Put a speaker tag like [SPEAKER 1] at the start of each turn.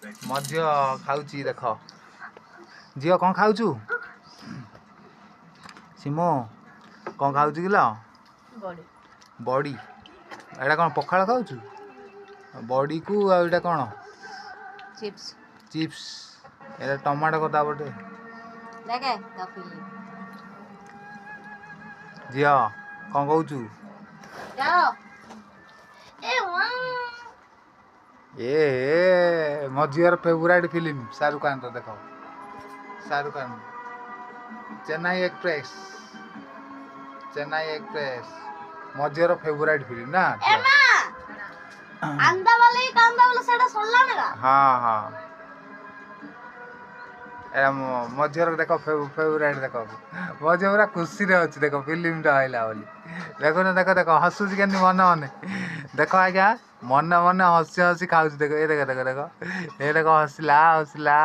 [SPEAKER 1] ମୋ ଝିଅ ଖାଉଛି ଦେଖ ଝିଅ କ'ଣ ଖାଉଛୁ ସିମୁ କ'ଣ ଖାଉଛି କିଲ ବଡ଼ି ଏଇଟା କ'ଣ ପଖାଳ ଖାଉଛୁ ବଡ଼ିକୁ ଆଉ ଏଇଟା କ'ଣ ଚିପ୍ସ ଏଇଟା ଟମାଟୋ କଥା ଗୋଟେ ଝିଅ କ'ଣ କହୁଛୁ ଏ ମୋ ଝିଅର ଫେଭରାଇଟ୍ ଫିଲ୍ମ ଶାହରୁଖ ଖାନର ଦେଖ ଶାହରୁଖ ଖାନ ଚେନ୍ନାଇ ଏକ୍ସପ୍ରେସ୍ ମୋ ଝିଅର ଫେଭରାଇଟ୍ ଫିଲ୍ମ ନା ହଁ ମୋ ଝିଅର ଦେଖ ଫେଭରାଇଟ୍ ଦେଖ ମୋ ଝିଅ ପୁରା ଖୁସିରେ ଅଛି ଦେଖ ଫିଲ୍ମଟା ଆଇଲା ବୋଲି ଦେଖୁନ ଦେଖ ହସୁଛି କେମିତି ମନେ ମନେ ଦେଖ ଆଜ୍ଞା ମନେ ମନେ ହସି ହସି ଖାଉଛି ଦେଖ ଏ ଦେଖ ଏ ଦେଖ ହସିଲା